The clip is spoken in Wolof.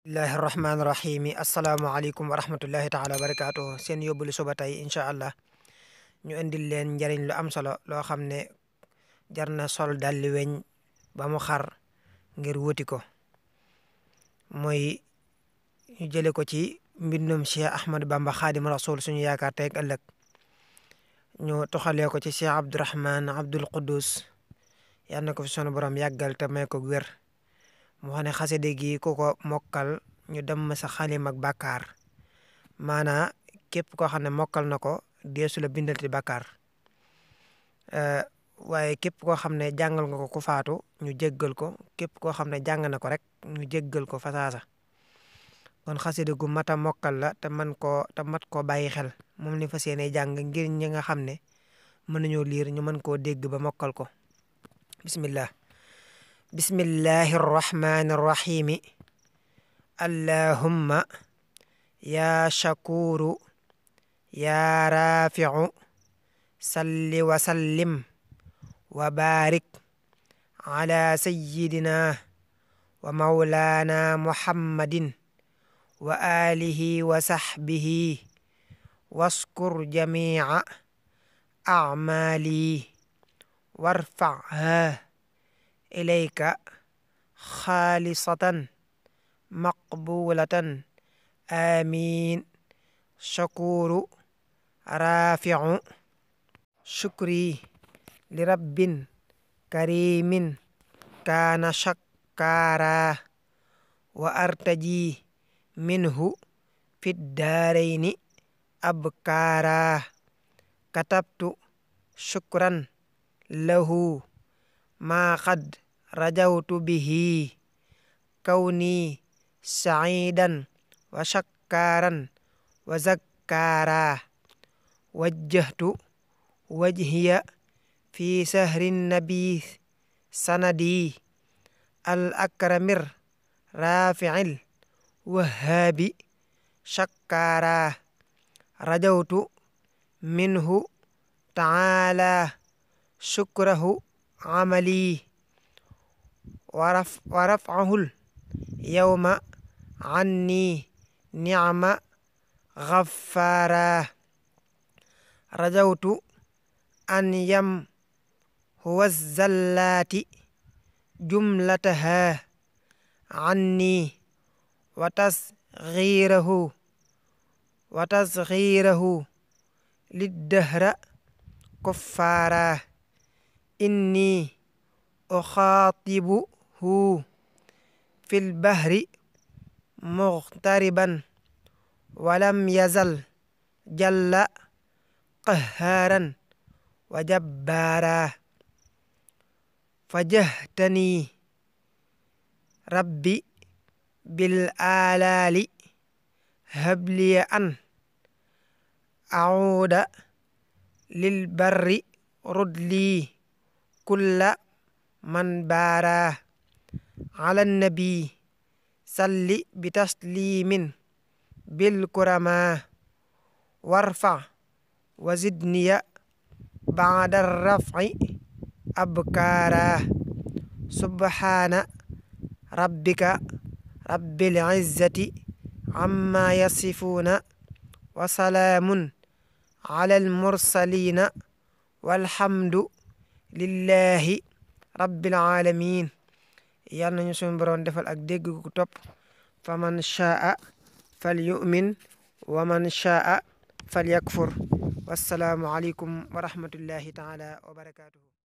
bismillahi rahmaani rahim asalaamaaleykum wa rahmatullahi taala wa barakaatu seen yóbbalu suba tey incha allah ñu indil leen njariñ lu am solo loo xam ne jar na sol dalli weñ ba mu xar ngir wuti ko mooy ñu jële ko ci mbindum Cheikh Ahmadou Bamba Xaadim Rasul suñu yaakaar tey ak ëllëg ñu toxalee ko ci Cheikh Abdourahman Abdul Quddus yal na ko fi sunu borom yàggal te may ko wér mu wax ne xasida gi ku ko mokkal ñu dem sa xalim ak bàkkaar maanaa képp koo xam ne mokkal na ko deesu la bindal ci bàkkaar waaye képp koo xam ne jàngal nga ko ku faatu ñu jéggal ko képp koo xam ne jàng na ko rek ñu jéggal ko fasaasa kon xasida gu mat a mokkal la te mat koo bàyyi xel moom ni fas yéene jàng ngir ñi nga xam ne mën nañoo liir ñu mën koo dégg ba mokkal ko bismillah bismillahi arrahmani arrahimi allahumma ya shakuru ya rafiu salli wa sallim wa barik ala sayyidina wa maulana muhammadin wa alihi wa sahbihi waskur jami'a a'mali warfa'ha ilayka xaalisatan maqbulatan amin shakuru rafiu shukri li rabbin karimin kaana shakkara wa artaji minhu fi daarayni abkara katabtu shukran lahu ma qad rajawtu bihi kawni sa'idan wa shakkaran wa zakkara wajjahtu wajhiya fi sahrin nabi sanadi al akramir rafi'il wahhabi shakkara rajawtu minhu ta'ala shukrahu amali wa raf'ahul yawma anni ni'ma ghaffara rajawtu an huwa zallati jumlataha anni wa tasghirahu liddahra kuffara inni ukhatibuhu fil bahri mughtariban walam yazal jalla qahharan wa jabbara fajahtani rabbi bil alali habliya an a'uda lil barri rudli kulla man baara ala nabi salli bi taslimin bil kurama warfa wa zidniya ba'da raf'i abkara subhana rabbika rabbil izzati amma yasifuna wa salaamun ala al mursalina walhamdu lillahi rabbil alamin yal nañu suñu boroom defal ak dégg gu topp fa man shaa fal yu'min wa man shaa fal yakfur wassalaamu aleykum wa rahmatullahi taala wa barakatuhu